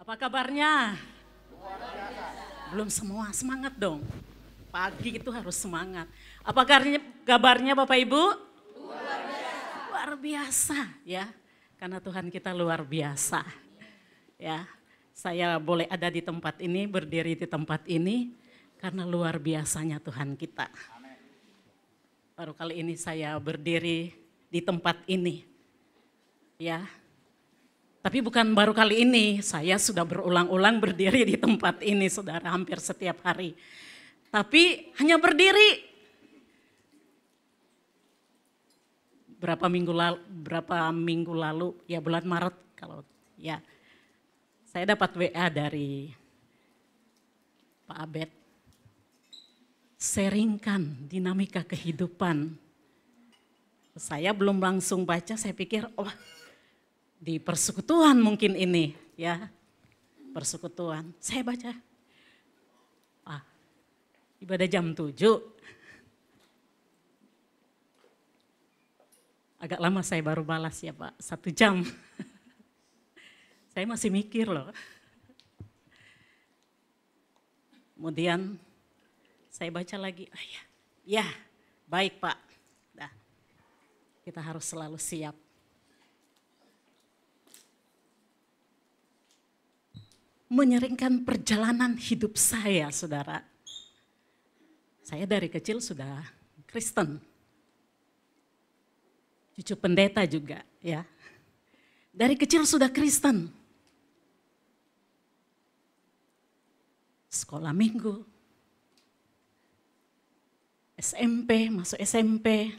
Apa kabarnya? Belum semua, semangat dong. Pagi itu harus semangat. Apa kabarnya Bapak Ibu? Luar biasa ya. Karena Tuhan kita luar biasa. Ya, saya boleh ada di tempat ini, berdiri di tempat ini karena luar biasanya Tuhan kita. Baru kali ini saya berdiri di tempat ini. Ya. Tapi bukan baru kali ini, saya sudah berulang-ulang berdiri di tempat ini, saudara, hampir setiap hari. Tapi hanya berdiri. Berapa minggu lalu, ya bulan Maret kalau ya, saya dapat WA dari Pak Abed. Sharingkan dinamika kehidupan. Saya belum langsung baca, saya pikir, oh, di persekutuan mungkin ini ya, persekutuan. Saya baca, ibadah jam 7. Agak lama saya baru balas ya Pak, 1 jam. Saya masih mikir loh. Kemudian saya baca lagi, ya baik Pak. Nah, kita harus selalu siap. Menyeringkan perjalanan hidup saya, saudara. Saya dari kecil sudah Kristen. Cucu pendeta juga, ya. Dari kecil sudah Kristen. Sekolah minggu. SMP, masuk SMP,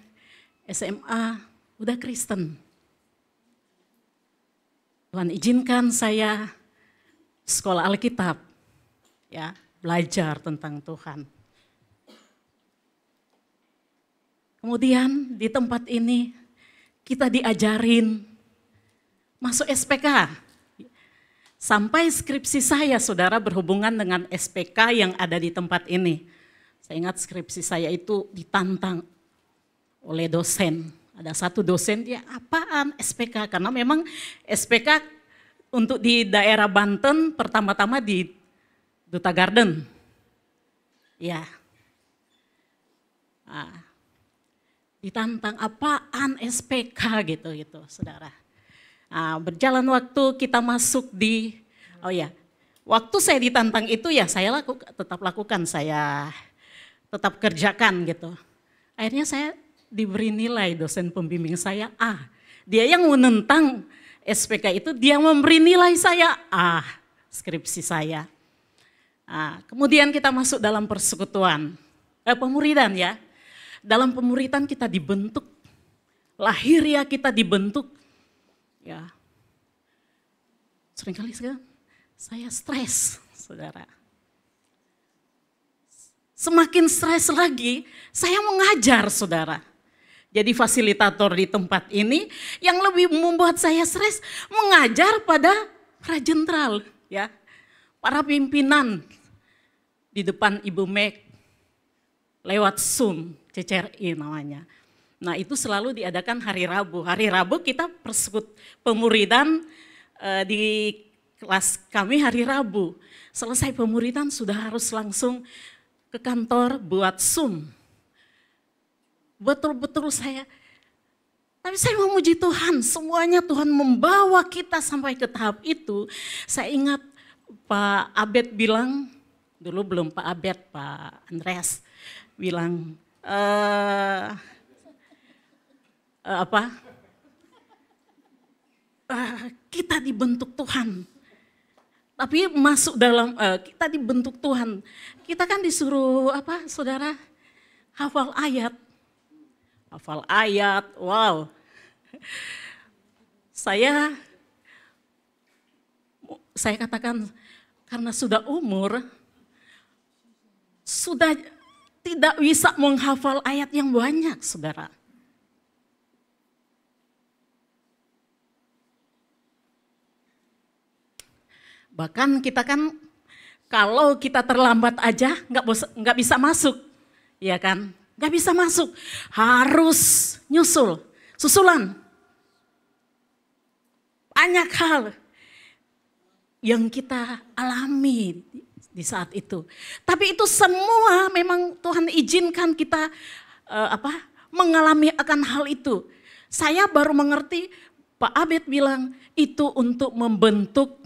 SMA, udah Kristen. Tuhan izinkan saya sekolah Alkitab, ya, belajar tentang Tuhan. Kemudian di tempat ini kita diajarin masuk SPK. Sampai skripsi saya, saudara, berhubungan dengan SPK yang ada di tempat ini. Saya ingat skripsi saya itu ditantang oleh dosen. Ada satu dosen, dia apaan SPK? Karena memang SPK untuk di daerah Banten pertama-tama di Duta Garden. Ya. Ditantang apaan SPK gitu, saudara. Berjalan waktu kita masuk di, waktu saya ditantang itu ya saya tetap lakukan, saya tetap kerjakan gitu. Akhirnya saya diberi nilai dosen pembimbing saya A. Dia yang menentang SPK itu, dia memberi nilai saya skripsi saya. Kemudian kita masuk dalam persekutuan, pemuridan ya. Dalam pemuridan kita dibentuk, lahiriah kita dibentuk. Ya, seringkali saya stres, saudara. Semakin stres lagi, saya mengajar, saudara. Jadi fasilitator di tempat ini yang lebih membuat saya stres mengajar pada para jenderal, ya, para pimpinan di depan Ibu Meg lewat Zoom, CCRI namanya. Nah itu selalu diadakan hari Rabu. Hari Rabu kita pemuridan di kelas kami hari Rabu. Selesai pemuridan sudah harus langsung ke kantor buat Zoom. Betul-betul tapi saya memuji Tuhan, semuanya Tuhan membawa kita sampai ke tahap itu. Saya ingat Pak Abed bilang, dulu belum Pak Abed, Pak Andreas bilang, kita dibentuk Tuhan. Tapi masuk dalam, kita dibentuk Tuhan. Kita kan disuruh saudara, hafal ayat. Hafal ayat, wow. Saya katakan karena sudah umur, sudah tidak bisa menghafal ayat yang banyak, saudara. Bahkan kita kan kalau kita terlambat aja nggak bisa masuk, ya kan? Gak bisa masuk, harus susulan. Banyak hal. yang kita alami di saat itu. Tapi itu semua memang Tuhan izinkan kita mengalami akan hal itu. Saya baru mengerti, Pak Abed bilang itu untuk membentuk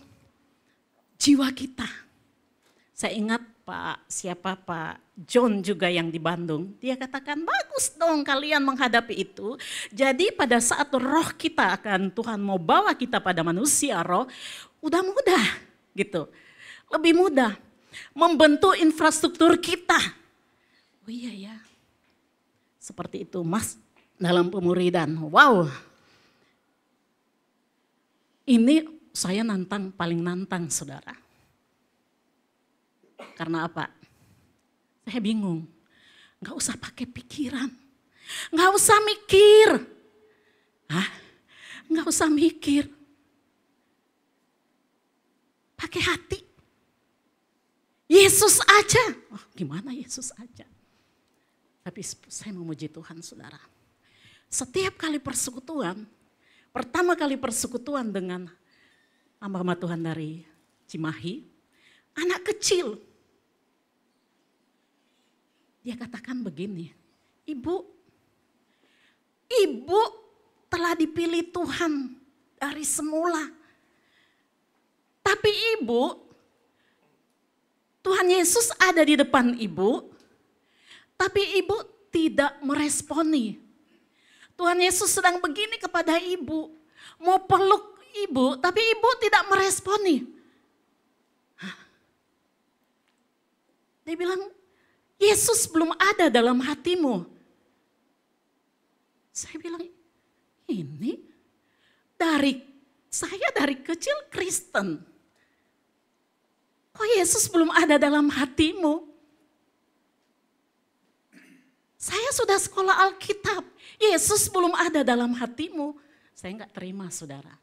jiwa kita. Saya ingat Pak John juga yang di Bandung, dia katakan bagus dong kalian menghadapi itu. Jadi pada saat roh kita akan Tuhan mau bawa kita pada manusia roh, udah mudah gitu. Lebih mudah membentuk infrastruktur kita. Oh iya ya, seperti itu Mas dalam pemuridan. Wow, ini saya paling nantang saudara. Karena apa? Saya bingung. Gak usah pakai pikiran. Gak usah mikir. Gak usah mikir. Pakai hati. Yesus aja. Oh, gimana Yesus aja? Tapi saya memuji Tuhan saudara. Setiap kali persekutuan, pertama kali persekutuan dengan hamba Tuhan dari Cimahi, anak kecil. Dia katakan begini, Ibu telah dipilih Tuhan dari semula. Tapi Tuhan Yesus ada di depan Ibu, tapi Ibu tidak meresponi. Tuhan Yesus sedang begini kepada Ibu, mau peluk Ibu, tapi Ibu tidak meresponi. Dia bilang, Yesus belum ada dalam hatimu. Saya bilang, ini saya dari kecil Kristen. Kok Yesus belum ada dalam hatimu? Saya sudah sekolah Alkitab, Yesus belum ada dalam hatimu. Saya enggak terima saudara.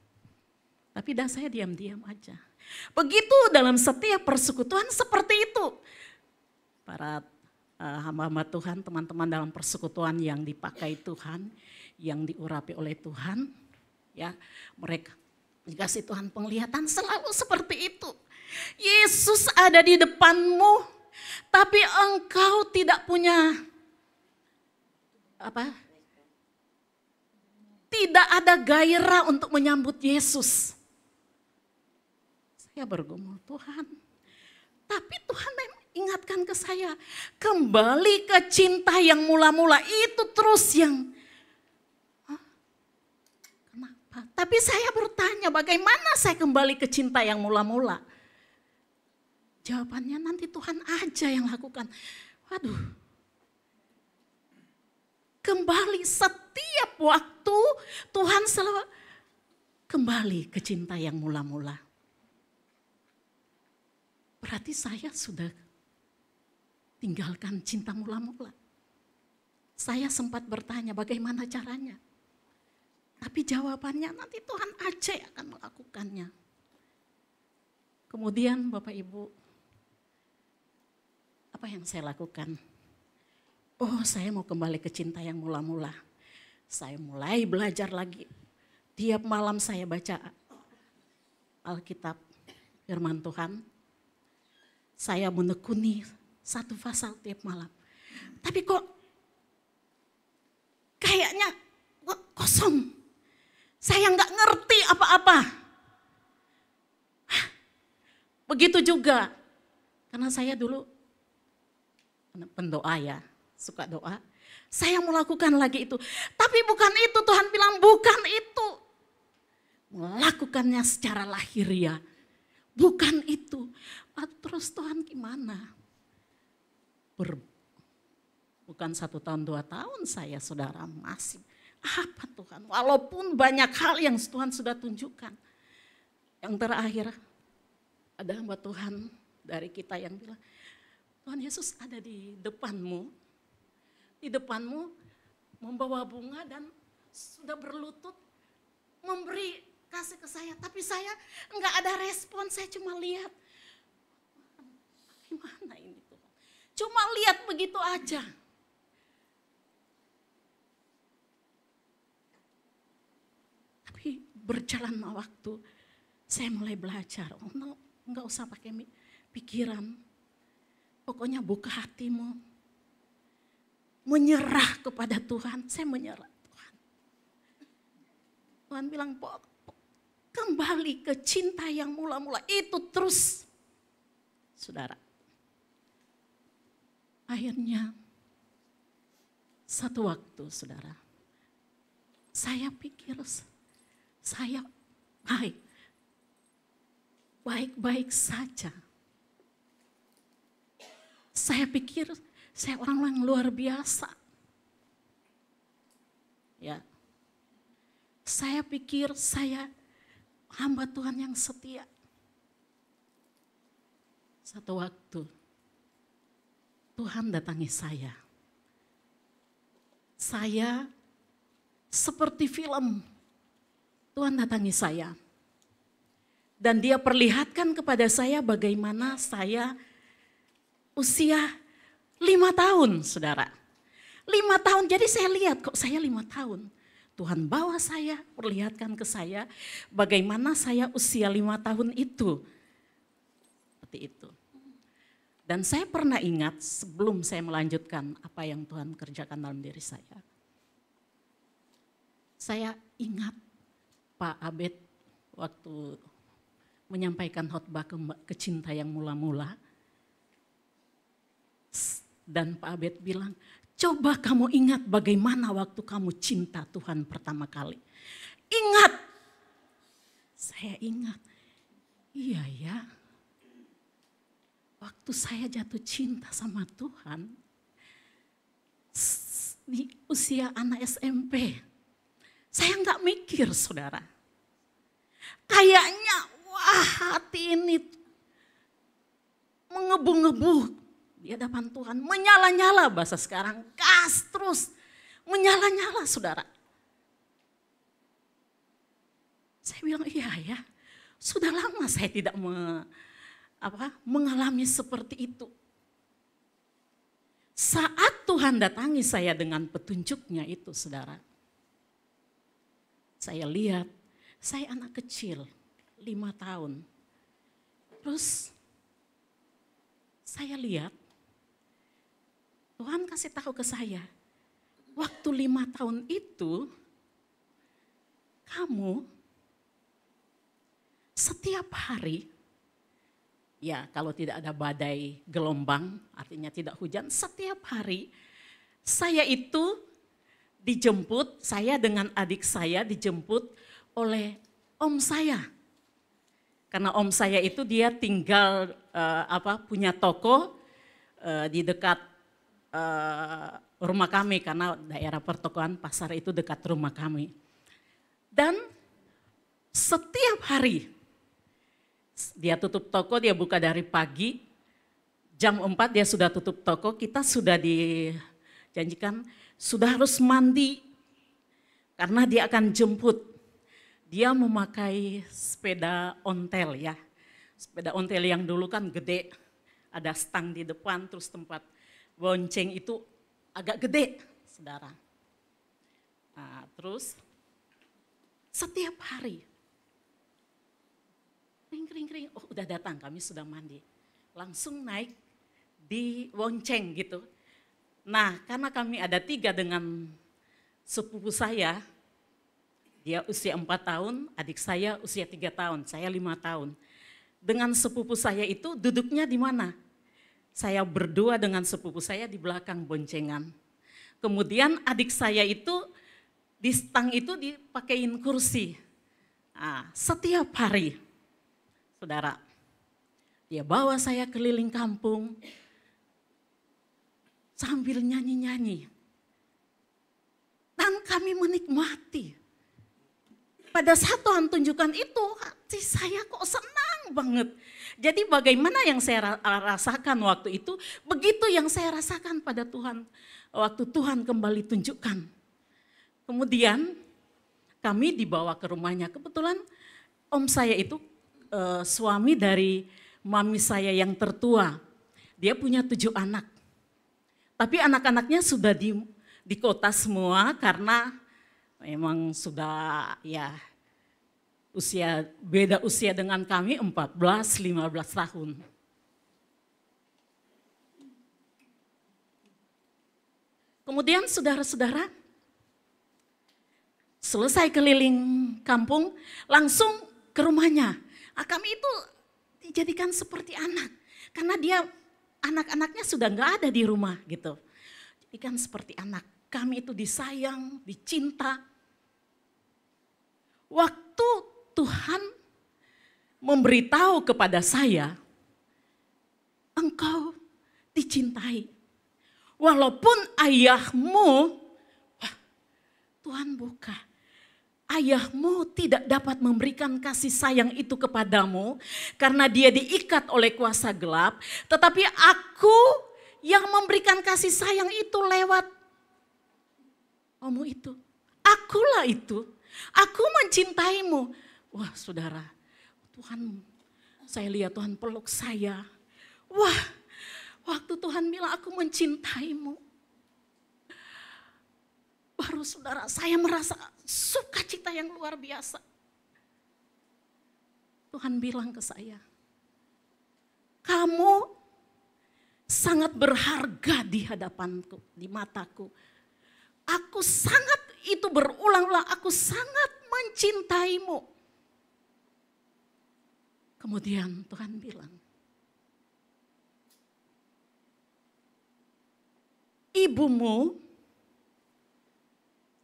Tapi saya diam-diam aja. Begitu dalam setiap persekutuan seperti itu. Para hamba-hamba Tuhan, teman-teman dalam persekutuan yang dipakai Tuhan, yang diurapi oleh Tuhan, ya mereka dikasih Tuhan penglihatan selalu seperti itu. Yesus ada di depanmu, tapi engkau tidak punya tidak ada gairah untuk menyambut Yesus. Saya bergumul, Tuhan, tapi Tuhan memang ingatkan ke saya, kembali ke cinta yang mula-mula itu terus yang, kenapa? Tapi saya bertanya, bagaimana saya kembali ke cinta yang mula-mula? Jawabannya nanti Tuhan aja yang lakukan. Waduh, kembali setiap waktu Tuhan selalu kembali ke cinta yang mula-mula. Berarti saya sudah tinggalkan cinta mula-mula. Saya sempat bertanya bagaimana caranya. Tapi jawabannya nanti Tuhan aja yang akan melakukannya. Kemudian Bapak Ibu, apa yang saya lakukan? Oh, saya mau kembali ke cinta yang mula-mula. Saya mulai belajar lagi. Tiap malam saya baca Alkitab, firman Tuhan. Saya menekuni satu pasal tiap malam. Tapi kok kayaknya kosong. Saya nggak ngerti apa-apa. Begitu juga. Karena saya dulu pendoa ya, suka doa. Saya mau lakukan lagi itu. Tapi bukan itu, Tuhan bilang bukan itu. Melakukannya secara lahiriah. Bukan itu. Terus Tuhan gimana? Bukan 1 tahun 2 tahun saya saudara masih. Apa Tuhan? Walaupun banyak hal yang Tuhan sudah tunjukkan. Yang terakhir ada hamba Tuhan dari kita yang bilang, Tuhan Yesus ada di depanmu. Di depanmu membawa bunga dan sudah berlutut memberi kasih ke saya. Tapi saya enggak ada respon, saya cuma lihat. Gimana ini Tuhan? Cuma lihat begitu aja. Tapi berjalan waktu, saya mulai belajar. Oh no, enggak usah pakai pikiran. Pokoknya buka hatimu. Menyerah kepada Tuhan, saya menyerah Tuhan. Tuhan bilang, kembali ke cinta yang mula-mula, itu terus. Saudara, akhirnya satu waktu saudara, saya pikir saya baik-baik saja. Saya pikir saya orang yang luar biasa. Ya. Saya pikir saya hamba Tuhan yang setia. Satu waktu Tuhan datangi saya. Saya seperti film. Tuhan datangi saya. Dan dia perlihatkan kepada saya bagaimana saya usia 5 tahun, saudara. 5 tahun, jadi saya lihat kok saya 5 tahun. Tuhan bawa saya, perlihatkan ke saya bagaimana saya usia 5 tahun itu. Seperti itu. Dan saya pernah ingat sebelum saya melanjutkan apa yang Tuhan kerjakan dalam diri saya. Saya ingat Pak Abed waktu menyampaikan khotbah ke cinta yang mula-mula. Dan Pak Abed bilang, coba kamu ingat bagaimana waktu kamu cinta Tuhan pertama kali. Ingat. Saya ingat. Iya ya. Waktu saya jatuh cinta sama Tuhan. Di usia anak SMP. Saya nggak mikir saudara. Kayaknya wah hati ini mengebu-ngebu di hadapan Tuhan, menyala-nyala bahasa sekarang, gas terus, menyala-nyala saudara. Saya bilang iya ya, sudah lama saya tidak mengalami seperti itu. Saat Tuhan datangi saya dengan petunjuknya itu saudara, saya lihat, saya anak kecil, 5 tahun. Terus saya lihat, Tuhan kasih tahu ke saya, waktu 5 tahun itu, kamu setiap hari, ya kalau tidak ada badai gelombang, artinya tidak hujan, setiap hari saya itu dijemput, saya dengan adik saya dijemput oleh om saya. Karena om saya itu dia tinggal punya toko di dekat rumah kami, karena daerah pertokoan pasar itu dekat rumah kami. Dan setiap hari dia tutup toko, dia buka dari pagi, jam 4 dia sudah tutup toko, kita sudah dijanjikan sudah harus mandi karena dia akan jemput. Dia memakai sepeda ontel ya, sepeda ontel yang dulu kan gede, ada stang di depan, terus tempat bonceng itu agak gede, saudara. Nah, terus setiap hari, ring, oh udah datang, kami sudah mandi. Langsung naik di bonceng gitu. Nah, karena kami ada 3 dengan sepupu saya, dia usia 4 tahun, adik saya usia 3 tahun, saya 5 tahun. Dengan sepupu saya itu duduknya di mana? Saya berdua dengan sepupu saya di belakang boncengan. Kemudian adik saya itu di stang itu dipakein kursi. Nah, setiap hari, saudara, dia bawa saya keliling kampung sambil nyanyi-nyanyi. Dan kami menikmati. Pada saat Tuhan tunjukkan itu, hati saya kok senang banget. Jadi bagaimana yang saya rasakan waktu itu, begitu yang saya rasakan pada Tuhan. Waktu Tuhan kembali tunjukkan. Kemudian kami dibawa ke rumahnya. Kebetulan om saya itu suami dari mami saya yang tertua. Dia punya 7 anak. Tapi anak-anaknya sudah di kota semua karena memang sudah ya beda usia dengan kami 14-15 tahun. Kemudian saudara-saudara, selesai keliling kampung, langsung ke rumahnya. Kami itu dijadikan seperti anak, karena dia anak-anaknya sudah nggak ada di rumah gitu. Jadikan seperti anak, kami itu disayang, dicinta. Waktu Tuhan memberitahu kepada saya, engkau dicintai. Walaupun ayahmu, Tuhan buka. Ayahmu tidak dapat memberikan kasih sayang itu kepadamu karena dia diikat oleh kuasa gelap. Tetapi aku yang memberikan kasih sayang itu lewat kamu itu. Akulah itu. Aku mencintaimu. Wah saudara, Tuhan, saya lihat Tuhan peluk saya. Wah, waktu Tuhan bilang aku mencintaimu. Baru saudara, saya merasa sukacita yang luar biasa. Tuhan bilang ke saya, kamu sangat berharga di hadapanku, di mataku. Aku sangat, itu berulang-ulang, aku sangat mencintaimu. Kemudian Tuhan bilang, ibumu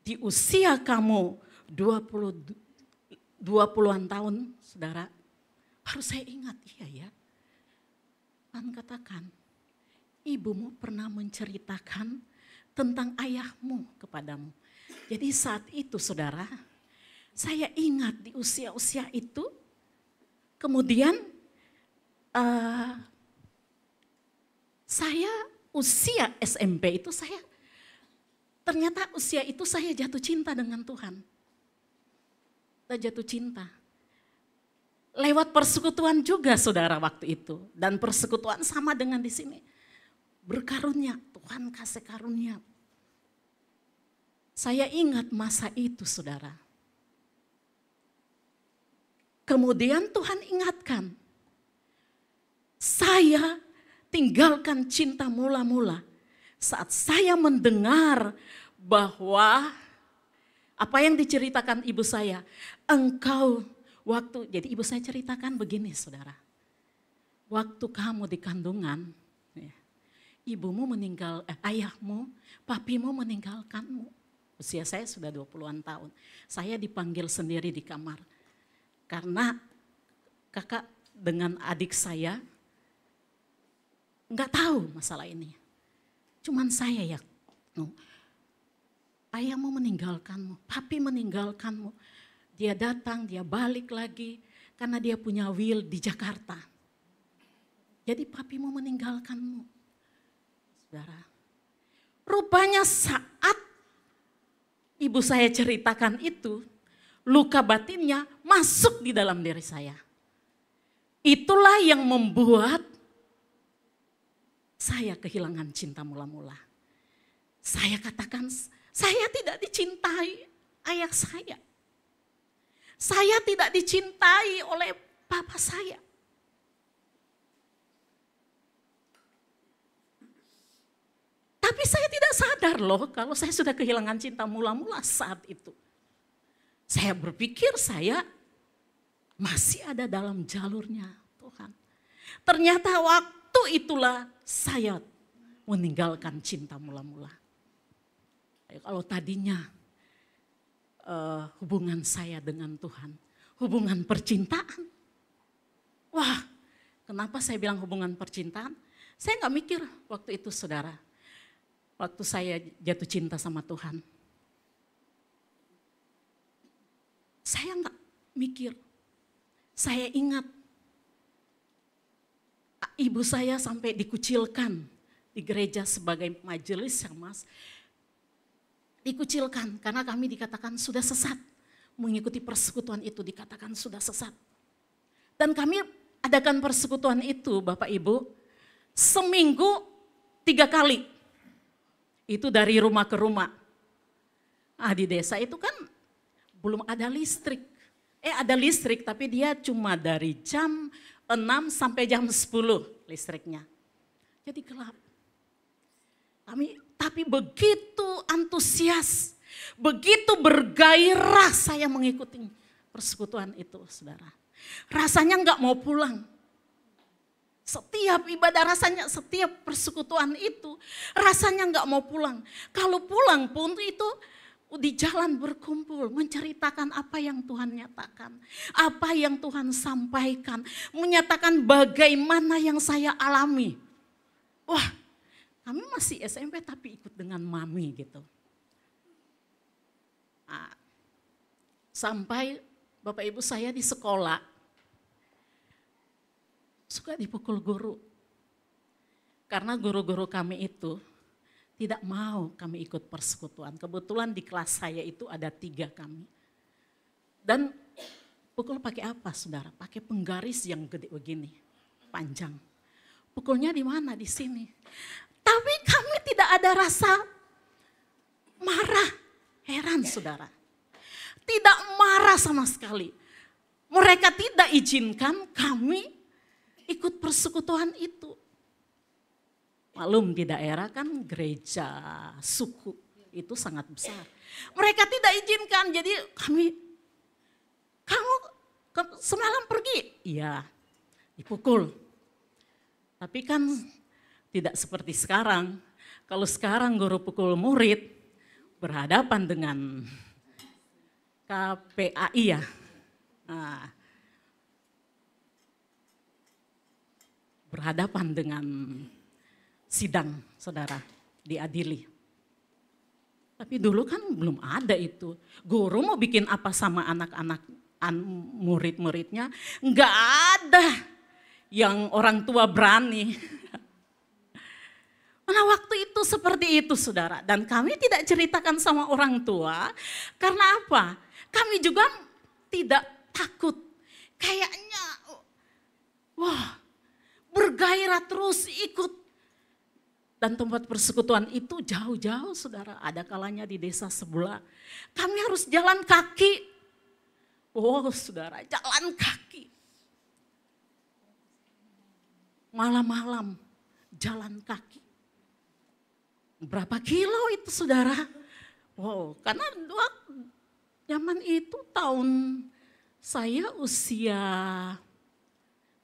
di usia kamu 20-an tahun, saudara, baru saya ingat, iya ya. Tuhan katakan, ibumu pernah menceritakan tentang ayahmu kepadamu. Jadi saat itu saudara, saya ingat di usia-usia itu, kemudian saya usia SMP itu ternyata usia itu saya jatuh cinta dengan Tuhan. Kita jatuh cinta. Lewat persekutuan juga saudara waktu itu. Dan persekutuan sama dengan di sini. Berkarunia, Tuhan kasih karunia. Saya ingat masa itu saudara. Kemudian Tuhan ingatkan. Saya tinggalkan cinta mula-mula. Saat saya mendengar bahwa apa yang diceritakan ibu saya, engkau jadi ibu saya ceritakan begini saudara, waktu kamu di kandungan, ibumu meninggal, ayahmu, papimu meninggalkanmu. Usia saya sudah 20-an tahun, saya dipanggil sendiri di kamar, karena kakak dengan adik saya nggak tahu masalah ini. Cuman saya ya, ayahmu meninggalkanmu, papi meninggalkanmu. Dia datang, dia balik lagi karena dia punya will di Jakarta. Jadi papimu meninggalkanmu. Saudara, rupanya saat ibu saya ceritakan itu, luka batinnya masuk di dalam diri saya. Itulah yang membuat saya kehilangan cinta mula-mula. Saya katakan, saya tidak dicintai ayah saya. Saya tidak dicintai oleh papa saya. Tapi saya tidak sadar loh kalau saya sudah kehilangan cinta mula-mula saat itu. Saya berpikir saya masih ada dalam jalurnya Tuhan. Ternyata waktu itulah saya meninggalkan cinta mula-mula. Kalau tadinya hubungan saya dengan Tuhan, hubungan percintaan. Wah, kenapa saya bilang hubungan percintaan? Saya nggak mikir waktu itu saudara. Waktu saya jatuh cinta sama Tuhan. Saya nggak mikir. Saya ingat ibu saya sampai dikucilkan di gereja sebagai majelis ya mas. Dikucilkan karena kami dikatakan sudah sesat. Mengikuti persekutuan itu dikatakan sudah sesat. Dan kami adakan persekutuan itu Bapak Ibu seminggu 3 kali. Itu dari rumah ke rumah. Di desa itu kan belum ada listrik. Ada listrik tapi dia cuma dari jam 6 sampai jam 10 listriknya. Jadi gelap. Tapi begitu antusias, begitu bergairah saya mengikuti persekutuan itu, saudara. Rasanya nggak mau pulang. Setiap ibadah rasanya, setiap persekutuan itu rasanya nggak mau pulang. Kalau pulang pun itu di jalan berkumpul, menceritakan apa yang Tuhan nyatakan, apa yang Tuhan sampaikan, menyatakan bagaimana yang saya alami. Wah, kami masih SMP tapi ikut dengan mami gitu. Nah, sampai Bapak Ibu saya di sekolah suka dipukul guru. Karena guru-guru kami itu tidak mau kami ikut persekutuan. Kebetulan di kelas saya itu ada 3 kami. Dan pukul pakai apa, saudara? Pakai penggaris yang gede begini, panjang. Pukulnya di mana? Di sini. Tapi kami tidak ada rasa marah, heran saudara. Tidak marah sama sekali. Mereka tidak izinkan kami ikut persekutuan itu. Malum di daerah kan gereja suku itu sangat besar. Mereka tidak izinkan, jadi kamu semalam pergi? Iya, dipukul. Tapi kan tidak seperti sekarang. Kalau sekarang guru pukul murid berhadapan dengan KPAI ya. Nah, berhadapan dengan sidang, saudara, diadili. Tapi dulu kan belum ada itu. Guru mau bikin apa sama anak-anak murid-muridnya, enggak ada yang orang tua berani. Nah waktu itu seperti itu saudara, dan kami tidak ceritakan sama orang tua, karena apa? Kami juga tidak takut, kayaknya wah bergairah terus ikut. Dan tempat persekutuan itu jauh-jauh saudara, ada kalanya di desa sebelah. Kami harus jalan kaki, saudara jalan kaki. Malam-malam jalan kaki. Berapa kilo itu saudara? Karena zaman itu tahun saya usia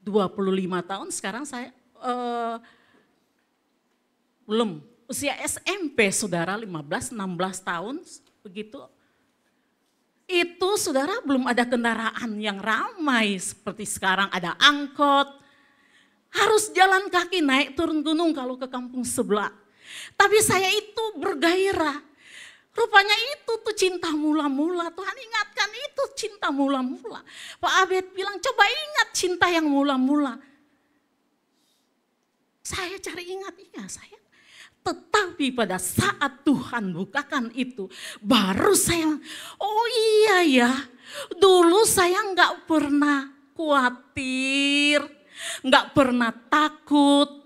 25 tahun, sekarang saya belum, usia SMP saudara 15-16 tahun begitu. Itu saudara belum ada kendaraan yang ramai seperti sekarang, ada angkot. Harus jalan kaki naik turun gunung kalau ke kampung sebelah. Tapi saya itu bergairah. Rupanya itu tuh cinta mula-mula. Tuhan ingatkan itu cinta mula-mula. Pak Abed bilang coba ingat cinta yang mula-mula. Saya cari ingat, iya saya. Tetapi pada saat Tuhan bukakan itu, baru saya, oh iya ya, dulu saya nggak pernah khawatir, nggak pernah takut.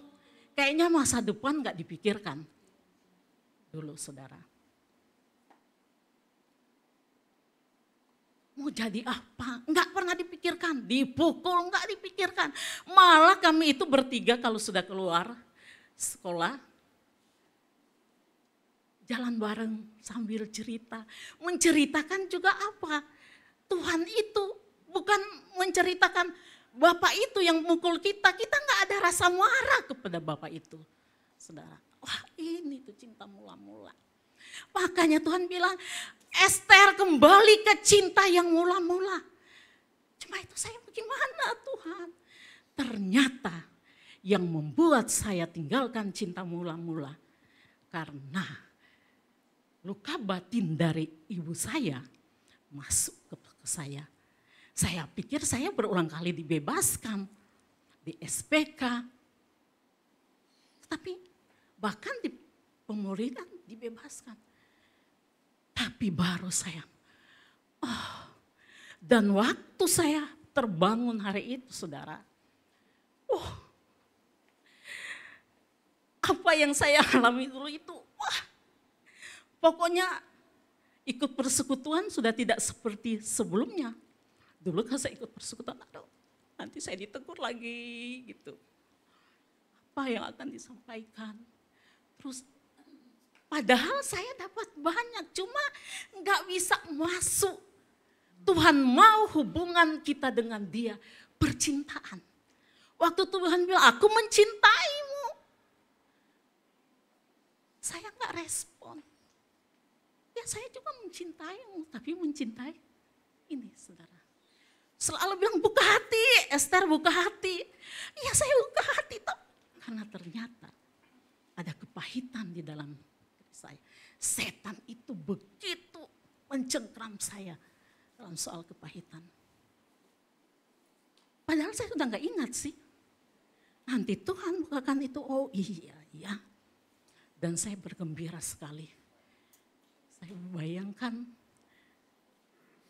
Kayaknya masa depan nggak dipikirkan dulu saudara. Mau jadi apa? Nggak pernah dipikirkan, dipukul nggak dipikirkan. Malah kami itu bertiga kalau sudah keluar sekolah, jalan bareng sambil cerita. Menceritakan juga apa? Tuhan itu bukan menceritakan Bapak itu yang mukul kita nggak ada rasa marah kepada Bapak itu. Saudara, wah ini tuh cinta mula-mula. Makanya Tuhan bilang, Ester kembali ke cinta yang mula-mula. Cuma itu saya bagaimana Tuhan? Ternyata yang membuat saya tinggalkan cinta mula-mula, karena luka batin dari ibu saya masuk ke saya. Saya pikir saya berulang kali dibebaskan di SPK. Tapi bahkan di pemuridan dibebaskan. Tapi baru saya, dan waktu saya terbangun hari itu saudara, apa yang saya alami dulu itu, pokoknya ikut persekutuan sudah tidak seperti sebelumnya. Dulu kan saya ikut persekutuan, aduh nanti saya ditegur lagi gitu. Apa yang akan disampaikan? Terus padahal saya dapat banyak, cuma nggak bisa masuk. Tuhan mau hubungan kita dengan Dia, percintaan. Waktu Tuhan bilang, aku mencintaimu. Saya nggak respon. Ya saya juga mencintaimu, tapi mencintai ini saudara. Selalu bilang buka hati, Esther buka hati. Ya saya buka hati toh. Karena ternyata ada kepahitan di dalam diri saya. Setan itu begitu mencengkram saya dalam soal kepahitan. Padahal saya sudah nggak ingat sih. Nanti Tuhan bukakan itu, oh iya, iya. Dan saya bergembira sekali. Saya bayangkan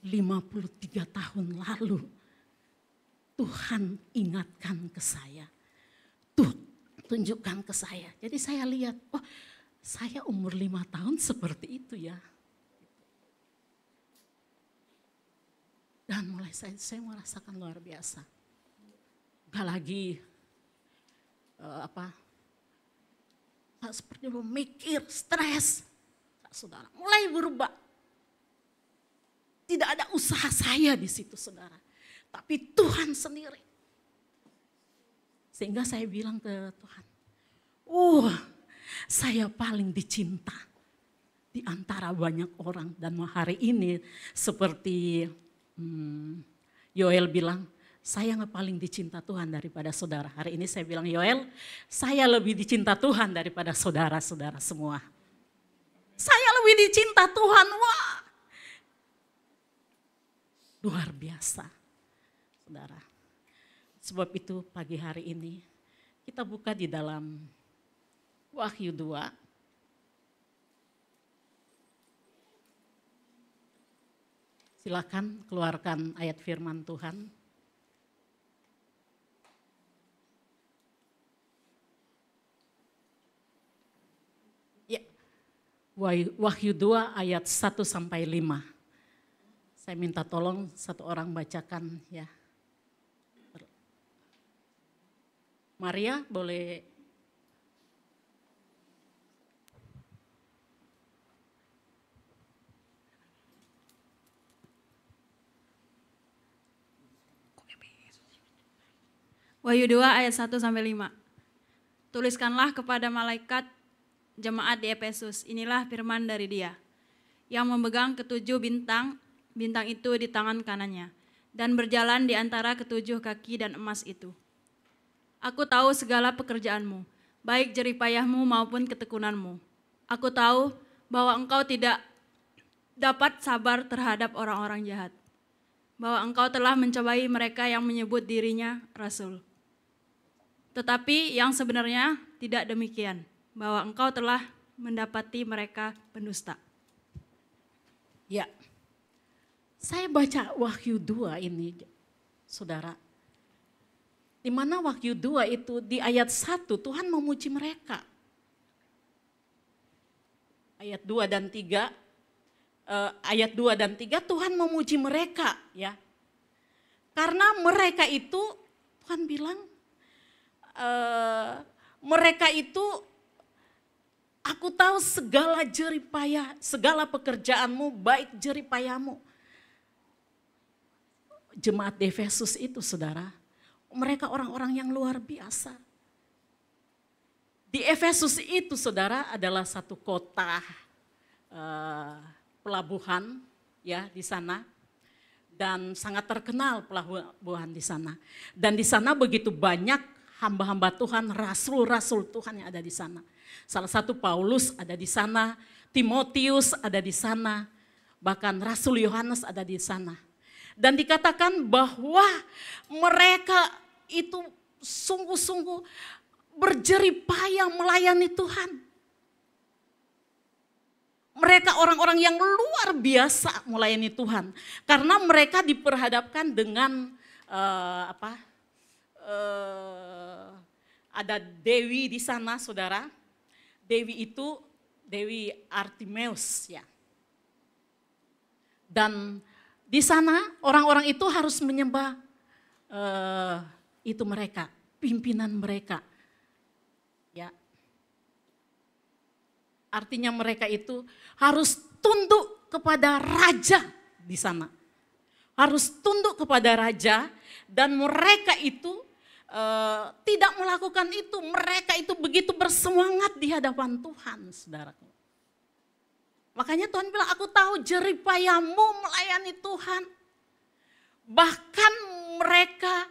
53 tahun lalu Tuhan ingatkan ke saya. Tuh, tunjukkan ke saya. Jadi saya lihat, oh saya umur 5 tahun seperti itu ya. Dan mulai saya merasakan luar biasa. Gak lagi seperti memikir, stres. Saudara, mulai berubah. Tidak ada usaha saya di situ saudara. Tapi Tuhan sendiri. Sehingga saya bilang ke Tuhan, saya paling dicinta di antara banyak orang. Dan hari ini seperti Yoel bilang, saya nggak paling dicinta Tuhan daripada saudara. Hari ini saya bilang, Yoel, saya lebih dicinta Tuhan daripada saudara-saudara semua. Saya lebih dicinta Tuhan, wah. Luar biasa, saudara. Sebab itu pagi hari ini kita buka di dalam Wahyu 2. Silakan keluarkan ayat firman Tuhan. Ya, Wahyu 2 ayat 1 sampai 5. Saya minta tolong satu orang bacakan ya. Maria boleh. Wahyu 2 ayat 1 sampai 5. Tuliskanlah kepada malaikat jemaat di Efesus, inilah firman dari Dia yang memegang ketujuh bintang itu di tangan kanannya dan berjalan di antara ketujuh kaki dan emas itu. Aku tahu segala pekerjaanmu, baik jeripayahmu maupun ketekunanmu. Aku tahu bahwa engkau tidak dapat sabar terhadap orang-orang jahat, bahwa engkau telah mencobai mereka yang menyebut dirinya rasul. Tetapi yang sebenarnya tidak demikian, bahwa engkau telah mendapati mereka pendusta. Ya, saya baca Wahyu 2 ini, saudara. Di mana Wahyu 2 itu di ayat 1 Tuhan memuji mereka. Ayat 2 dan 3, ayat 2 dan 3 Tuhan memuji mereka ya. Karena mereka itu Tuhan bilang mereka itu aku tahu segala jeripayah, segala pekerjaanmu baik jeripayahmu. Jemaat di Efesus itu saudara, mereka orang-orang yang luar biasa. Di Efesus itu saudara adalah satu kota pelabuhan ya di sana. Dan sangat terkenal pelabuhan di sana. Dan di sana begitu banyak hamba-hamba Tuhan, rasul-rasul Tuhan yang ada di sana. Salah satu Paulus ada di sana, Timotius ada di sana, bahkan Rasul Yohanes ada di sana. Dan dikatakan bahwa mereka itu sungguh-sungguh berjeripayah melayani Tuhan. Mereka orang-orang yang luar biasa melayani Tuhan. Karena mereka diperhadapkan dengan ada Dewi di sana saudara. Dewi itu Dewi Artemis ya. Dan Di sana orang-orang itu harus menyembah itu mereka, pimpinan mereka. Ya. Artinya mereka itu harus tunduk kepada raja di sana. Harus tunduk kepada raja dan mereka itu tidak melakukan itu. Mereka itu begitu bersemangat di hadapan Tuhan, saudaraku. Makanya Tuhan bilang, aku tahu jeripayamu melayani Tuhan. Bahkan mereka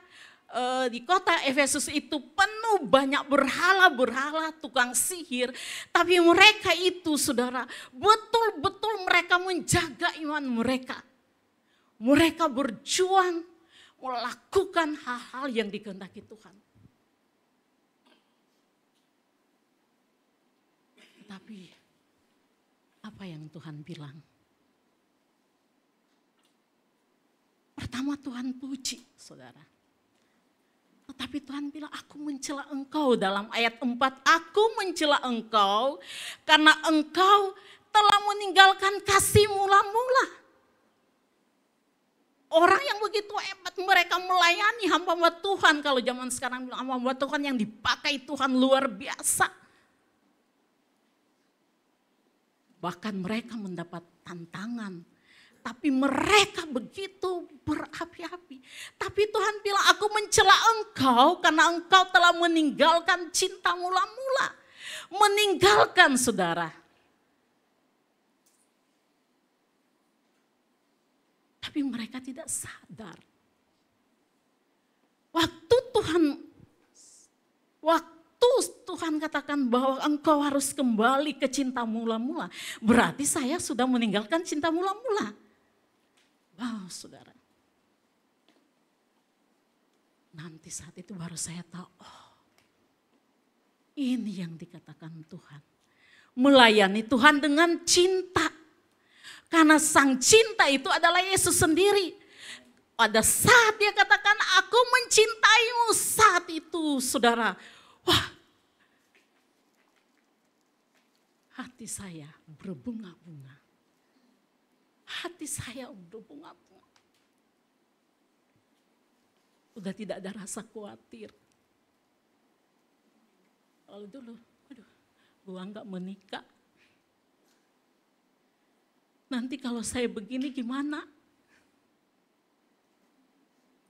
di kota Efesus itu penuh banyak berhala-berhala, tukang sihir. Tapi mereka itu, saudara, betul-betul mereka menjaga iman mereka. Mereka berjuang melakukan hal-hal yang dikehendaki Tuhan. Tapi apa yang Tuhan bilang? Pertama Tuhan puji, saudara. Tetapi Tuhan bilang, aku mencela engkau dalam ayat 4. Aku mencela engkau karena engkau telah meninggalkan kasih mula-mula. Orang yang begitu hebat, mereka melayani hamba-hamba Tuhan. Kalau zaman sekarang bilang hamba-hamba Tuhan yang dipakai Tuhan luar biasa. Bahkan mereka mendapat tantangan. Tapi mereka begitu berapi-api. Tapi Tuhan bilang, aku mencela engkau karena engkau telah meninggalkan cinta mula-mula. Meninggalkan, saudara. Tapi mereka tidak sadar. Waktu Tuhan katakan bahwa engkau harus kembali ke cinta mula-mula. Berarti saya sudah meninggalkan cinta mula-mula. Wow, saudara. Nanti saat itu baru saya tahu, oh, ini yang dikatakan Tuhan. Melayani Tuhan dengan cinta. Karena sang cinta itu adalah Yesus sendiri. Pada saat dia katakan, aku mencintaimu, saat itu, saudara, wah, hati saya berbunga-bunga. Hati saya berbunga-bunga. Udah tidak ada rasa khawatir. Kalau dulu, aduh, gua nggak menikah. Nanti kalau saya begini gimana?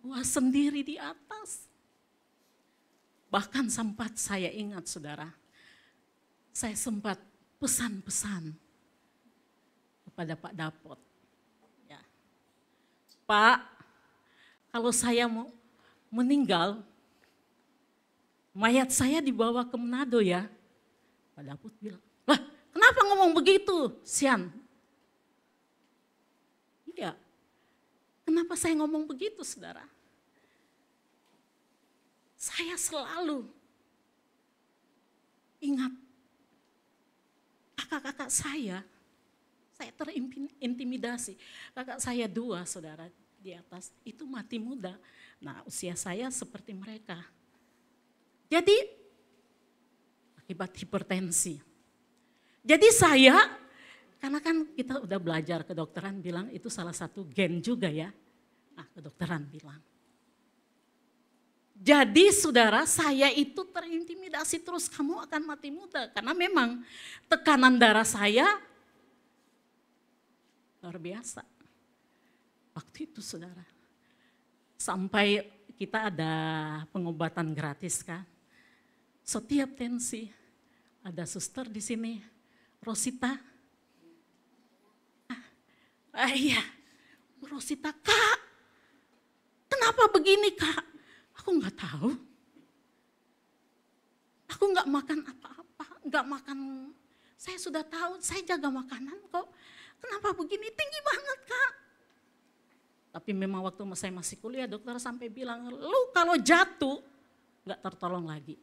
Gua sendiri di atas. Bahkan sempat saya ingat, saudara, saya sempat pesan-pesan kepada Pak Dapot. Ya. Pak, kalau saya mau meninggal, mayat saya dibawa ke Manado ya. Pak Dapot bilang, lah kenapa ngomong begitu, Sian? Iya, kenapa saya ngomong begitu, saudara? Saya selalu ingat kakak-kakak saya terintimidasi. Kakak saya 2, saudara, di atas, itu mati muda. Nah, usia saya seperti mereka. Jadi, akibat hipertensi. Jadi saya, karena kan kita udah belajar kedokteran bilang itu salah satu gen juga ya. Nah, kedokteran bilang. Jadi saudara, saya itu terintimidasi terus, kamu akan mati muda. Karena memang tekanan darah saya luar biasa. Waktu itu saudara, sampai kita ada pengobatan gratis kan. Setiap tensi, ada suster di sini, Rosita. Iya, Rosita, Kak, kenapa begini Kak? Aku nggak tahu. Aku nggak makan apa-apa, nggak makan. Saya sudah tahu, saya jaga makanan kok. Kenapa begini? Tinggi banget Kak. Tapi memang waktu saya masih kuliah, dokter sampai bilang, lu kalau jatuh nggak tertolong lagi.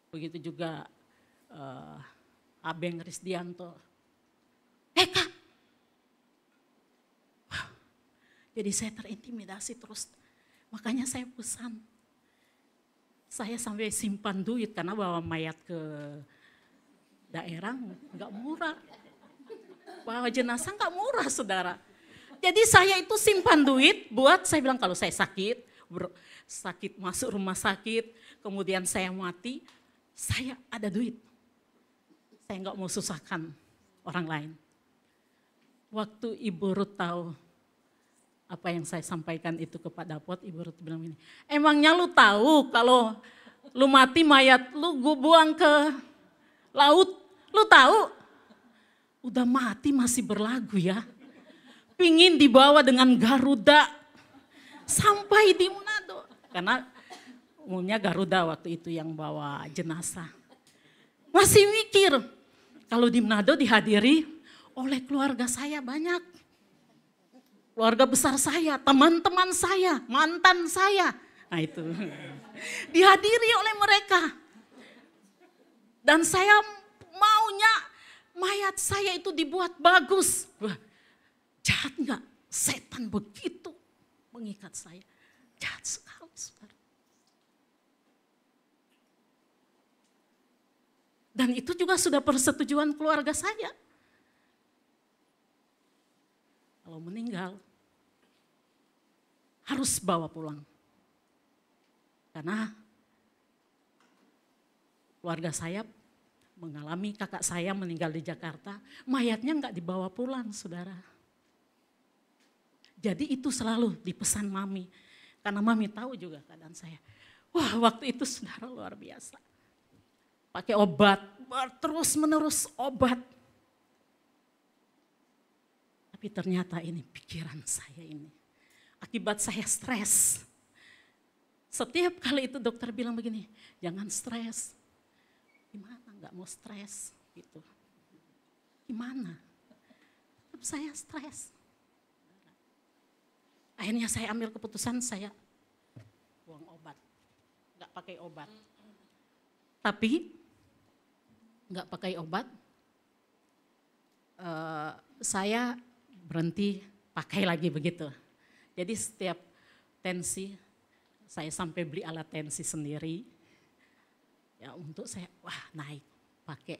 Begitu juga Abeng Risdianto. Kak. Wow. Jadi saya terintimidasi terus. Makanya saya pesan. Saya sampai simpan duit karena bawa mayat ke daerah nggak murah. Bawa jenazah nggak murah, saudara. Jadi saya itu simpan duit buat, saya bilang kalau saya sakit masuk rumah sakit, kemudian saya mati, saya ada duit. Saya nggak mau susahkan orang lain. Waktu Ibu Ruth tahu apa yang saya sampaikan itu ke Pak Dapot, Ibu Ruth bilang ini, emangnya lu tahu kalau lu mati mayat lu gue buang ke laut, lu tahu? Udah mati masih berlagu ya. Pingin dibawa dengan Garuda sampai di Manado. Karena umumnya Garuda waktu itu yang bawa jenazah. Masih mikir, kalau di Manado dihadiri oleh keluarga saya banyak. Keluarga besar saya, teman-teman saya, mantan saya. Nah itu, dihadiri oleh mereka. Dan saya maunya mayat saya itu dibuat bagus. Wah, jahat enggak? Setan begitu mengikat saya. Jahat sekali, saudara. Dan itu juga sudah persetujuan keluarga saya. Kalau meninggal, harus bawa pulang. Karena keluarga saya mengalami kakak saya meninggal di Jakarta, mayatnya enggak dibawa pulang, saudara. Jadi itu selalu dipesan mami, karena mami tahu juga keadaan saya. Wah, waktu itu saudara luar biasa. Pakai obat, terus menerus obat. Tapi ternyata ini pikiran saya ini. Akibat saya stres. Setiap kali itu dokter bilang begini, jangan stres. Gimana nggak mau stres gitu. Gimana? Tetap saya stres. Akhirnya saya ambil keputusan saya buang obat. Nggak pakai obat. Tapi nggak pakai obat, saya berhenti pakai lagi begitu. Jadi setiap tensi, saya sampai beli alat tensi sendiri. Ya untuk saya, wah naik, pakai.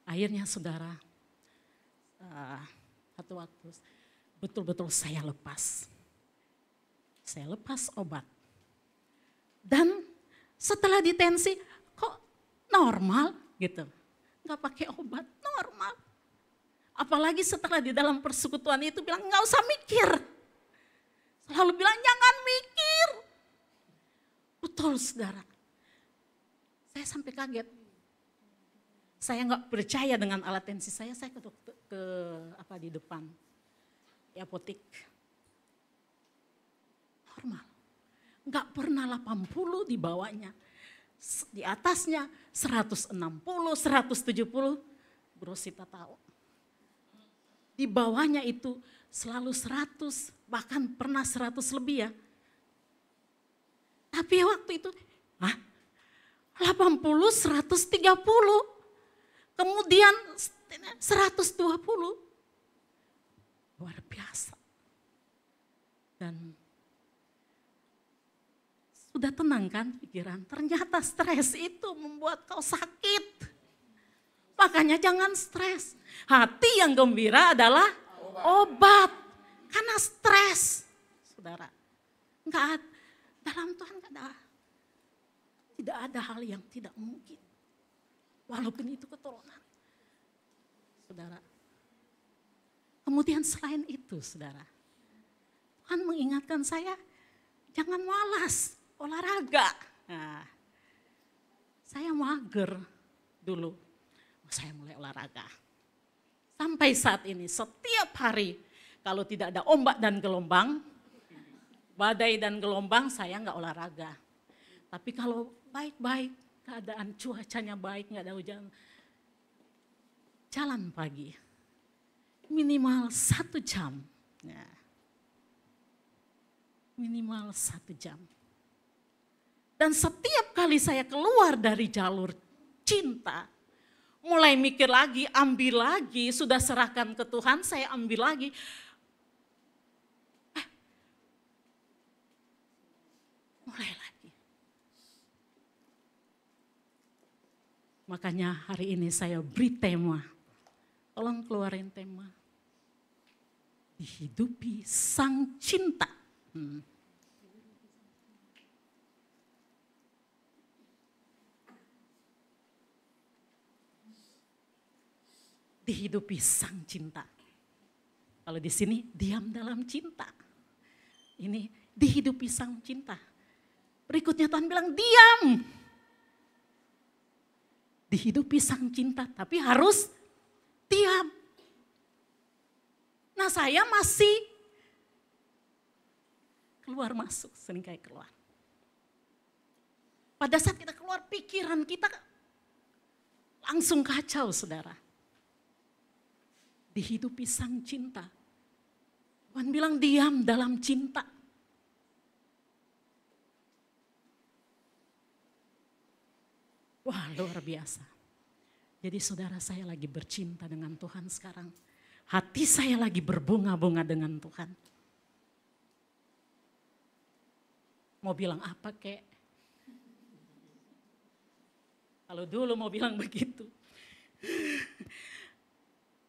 Akhirnya saudara, satu waktu betul-betul saya lepas. Saya lepas obat. Dan setelah ditensi, kok normal gitu. Nggak pakai obat, normal. Apalagi setelah di dalam persekutuan itu bilang nggak usah mikir. Selalu bilang jangan mikir. Betul saudara. Saya sampai kaget. Saya nggak percaya dengan alat tensi saya ke dokter, di depan. Di apotek. Normal. Nggak pernah 80 di bawahnya. Di atasnya 160, 170. Bro Sita tahu. Di bawahnya itu selalu 100, bahkan pernah 100 lebih ya. Tapi waktu itu, 80, 130, kemudian 120. Luar biasa. Dan sudah tenang kan pikiran, ternyata stres itu membuat kau sakit. Makanya jangan stres. Hati yang gembira adalah obat. Karena stres. Saudara, dalam Tuhan tidak ada hal yang tidak mungkin. Walaupun itu keturunan. Saudara. Kemudian selain itu saudara. Tuhan mengingatkan saya, jangan malas olahraga. Nah, saya mager dulu. Saya mulai olahraga. Sampai saat ini setiap hari kalau tidak ada ombak dan gelombang, badai dan gelombang saya nggak olahraga. Tapi kalau baik-baik, keadaan cuacanya baik, nggak ada hujan, jalan pagi. Minimal 1 jam. Ya. Minimal 1 jam. Dan setiap kali saya keluar dari jalur cinta, mulai mikir lagi, ambil lagi, sudah serahkan ke Tuhan, saya ambil lagi. Mulai lagi. Makanya hari ini saya beri tema. Tolong keluarin tema. Dihidupi sang cinta. Dihidupi sang cinta. Kalau di sini diam dalam cinta. Ini dihidupi sang cinta. Berikutnya Tuhan bilang diam. Dihidupi sang cinta, tapi harus diam. Nah saya masih keluar masuk, sering kayak keluar. Pada saat kita keluar pikiran kita langsung kacau saudara. Dihidupi sang cinta. Tuhan bilang diam dalam cinta. Wah luar biasa. Jadi saudara saya lagi bercinta dengan Tuhan sekarang. Hati saya lagi berbunga-bunga dengan Tuhan. Mau bilang apa kek? Kalau dulu mau bilang begitu.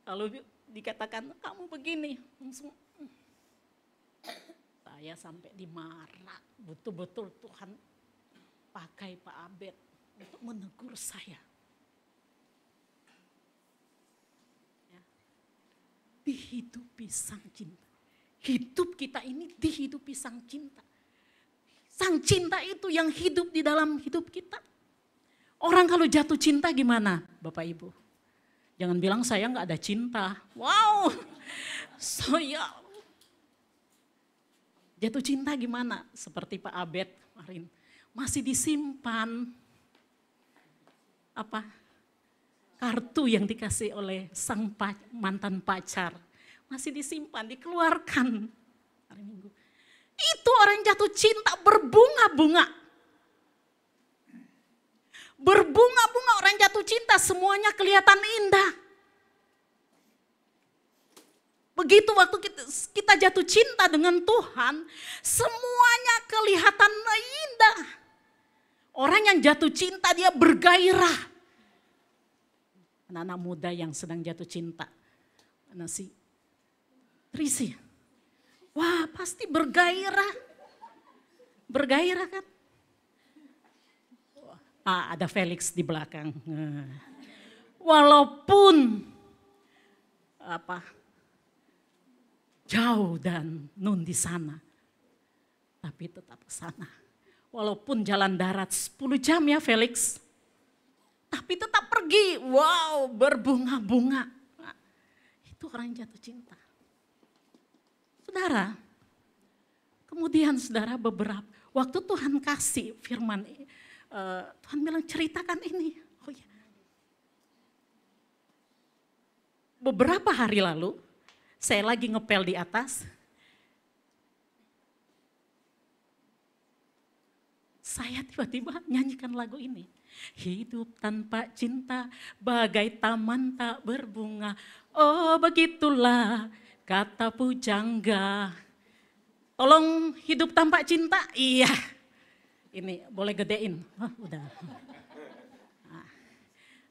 Lalu dikatakan kamu begini. Langsung, saya sampai dimarah. Betul-betul Tuhan pakai Pak Abed untuk menegur saya. Ya. Dihidupi sang cinta. Hidup kita ini dihidupi sang cinta. Sang cinta itu yang hidup di dalam hidup kita. Orang kalau jatuh cinta gimana Bapak Ibu? Jangan bilang saya nggak ada cinta. Wow, saya jatuh cinta gimana? Seperti Pak Abed kemarin. Masih disimpan apa kartu yang dikasih oleh sang mantan pacar. Masih disimpan, dikeluarkan hari Minggu. Itu orang jatuh cinta berbunga-bunga. Berbunga-bunga orang jatuh cinta semuanya kelihatan indah. Begitu waktu kita jatuh cinta dengan Tuhan, semuanya kelihatan indah. Orang yang jatuh cinta dia bergairah. Anak-anak muda yang sedang jatuh cinta. Mana sih? Trisi. Wah pasti bergairah. Bergairah kan? Ada Felix di belakang. Walaupun jauh dan Nun di sana, tapi tetap ke sana. Walaupun jalan darat 10 jam ya Felix, tapi tetap pergi. Wow, berbunga-bunga. Nah, itu orang jatuh cinta. Saudara, kemudian saudara beberapa waktu Tuhan kasih firman Tuhan bilang ceritakan ini. Oh ya. Beberapa hari lalu saya lagi ngepel di atas. Saya tiba-tiba nyanyikan lagu ini. Hidup tanpa cinta bagai taman tak berbunga. Oh begitulah kata pujangga. Tolong hidup tanpa cinta? Iya. Ini boleh gedein, udah. Nah,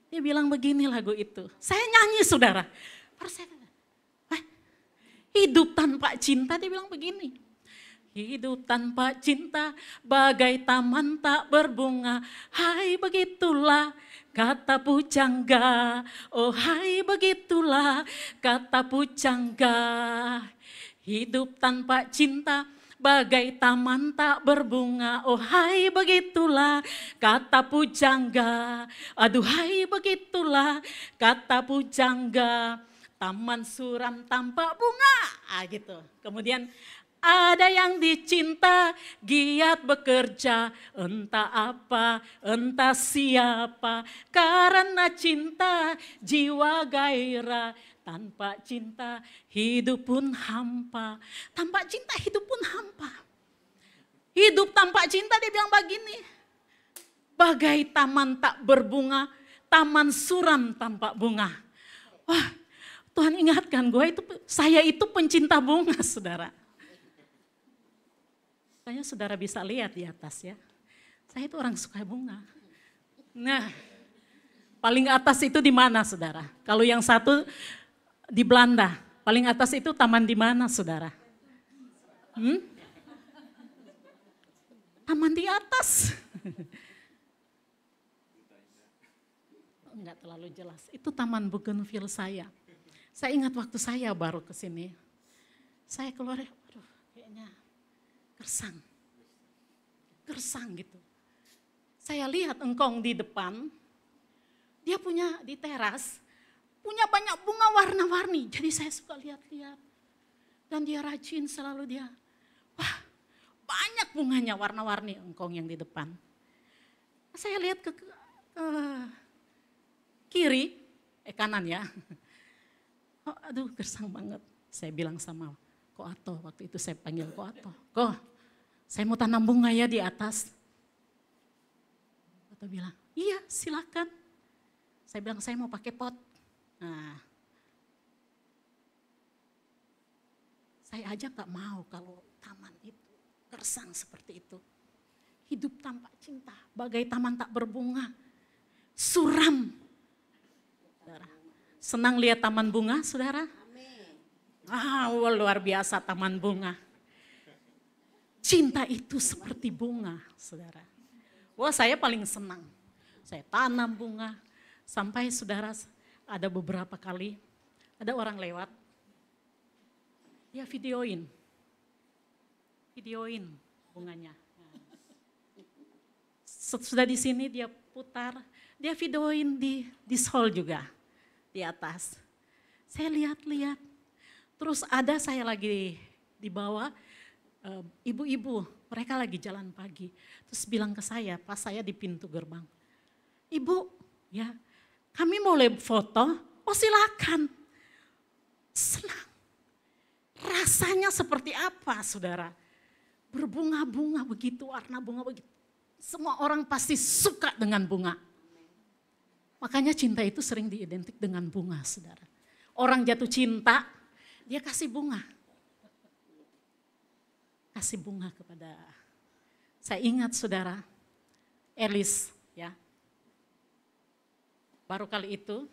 dia bilang begini lagu itu, saya nyanyi saudara. Hidup tanpa cinta dia bilang begini. Hidup tanpa cinta bagai taman tak berbunga. Hai begitulah kata pujangga. Oh hai begitulah kata pujangga. Hidup tanpa cinta bagai taman tak berbunga, oh hai begitulah kata pujangga. Aduhai begitulah kata pujangga, taman suram tanpa bunga. Gitu. Kemudian ada yang dicinta, giat bekerja, entah apa, entah siapa. Karena cinta, jiwa gairah. Tanpa cinta hidup pun hampa. Tanpa cinta hidup pun hampa. Hidup tanpa cinta dia bilang begini. Bagai taman tak berbunga, taman suram tanpa bunga. Wah, Tuhan ingatkan saya itu pencinta bunga saudara. Kayaknya saudara bisa lihat di atas ya. Saya itu orang suka bunga. Nah, paling atas itu di mana saudara? Kalau yang satu di Belanda, Paling atas itu taman di mana, saudara? Taman di atas. Enggak terlalu jelas. Itu taman bougainville saya. Saya ingat waktu saya baru ke sini. Saya keluar, aduh kayaknya gersang. Gersang gitu. Saya lihat engkong di depan, dia punya di teras, punya banyak bunga warna-warni. Jadi saya suka lihat-lihat. Dan dia rajin selalu dia, wah banyak bunganya warna-warni engkong yang di depan. Saya lihat ke kiri, kanan ya. Oh, aduh gersang banget. Saya bilang sama Ko Ato, waktu itu saya panggil Ko Ato. Ko, saya mau tanam bunga ya di atas. Ko Ato bilang, iya silakan. Saya bilang saya mau pakai pot. Nah, saya aja gak mau kalau taman itu gersang seperti itu. Hidup tanpa cinta, bagai taman tak berbunga. Suram. Saudara, senang lihat taman bunga, saudara? Luar biasa taman bunga. Cinta itu seperti bunga, saudara. Wah, saya paling senang. Saya tanam bunga, sampai saudara ada beberapa kali, ada orang lewat, dia videoin bunganya. Sudah di sini dia putar, dia videoin di hall juga, di atas. Saya lihat-lihat, terus ada saya lagi di bawah, ibu-ibu, mereka lagi jalan pagi. Terus bilang ke saya, pas saya di pintu gerbang, Ibu, ya kami boleh foto? Oh silakan. Senang. Rasanya seperti apa saudara? Berbunga-bunga begitu, warna bunga begitu. Semua orang pasti suka dengan bunga. Makanya cinta itu sering diidentik dengan bunga saudara. Orang jatuh cinta, dia kasih bunga. Kasih bunga kepada, saya ingat saudara, Elis ya. Baru kali itu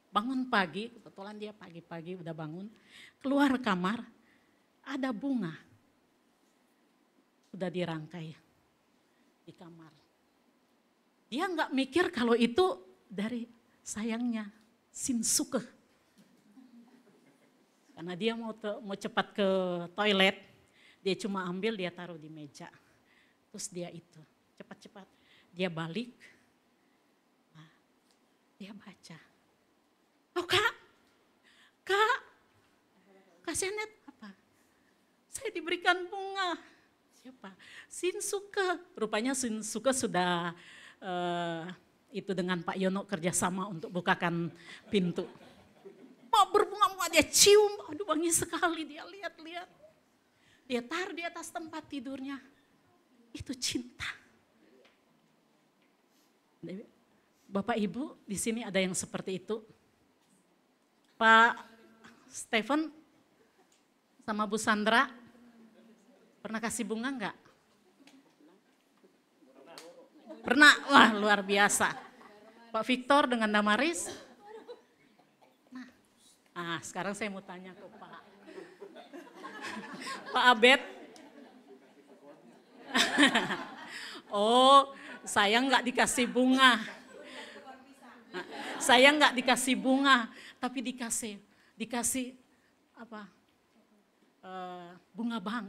bangun pagi, kebetulan dia pagi-pagi udah bangun, keluar kamar, ada bunga. Udah dirangkai di kamar. Dia nggak mikir kalau itu dari sayangnya, Shinsuke. Karena dia mau cepat ke toilet, dia cuma ambil, dia taruh di meja. Terus dia itu, cepat-cepat, dia balik, dia baca. Oh kak, kasihannya apa? Saya diberikan bunga. Siapa? Shinsuke. Rupanya Shinsuke sudah itu dengan Pak Yono kerjasama untuk bukakan pintu. Pak berbunga-bunga, dia cium, aduh wangi sekali, dia lihat-lihat. Dia taruh di atas tempat tidurnya. Itu cinta. Bapak Ibu di sini ada yang seperti itu. Pak Stephen sama Bu Sandra pernah kasih bunga enggak? Pernah, wah luar biasa. Pak Victor dengan Damaris. Nah, sekarang saya mau tanya ke Pak Abed. Oh, saya enggak dikasih bunga. Nah, saya enggak dikasih bunga, tapi dikasih apa? Bunga bang.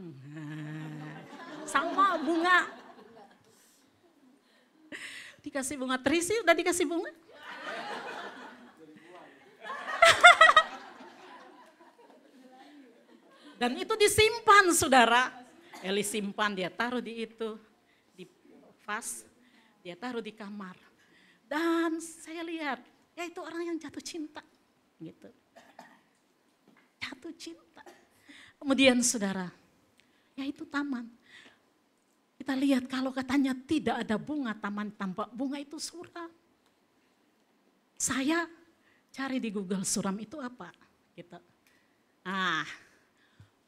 Sama bunga. Dikasih bunga. Trisi udah dikasih bunga? Dan itu disimpan saudara. Eli simpan, dia taruh di itu, di vas, dia taruh di kamar. Dan saya lihat, ya itu orang yang jatuh cinta. Gitu. Jatuh cinta. Kemudian saudara, ya itu taman. Kita lihat kalau katanya tidak ada bunga, taman tanpa bunga itu suram. Saya cari di Google suram itu apa? Gitu.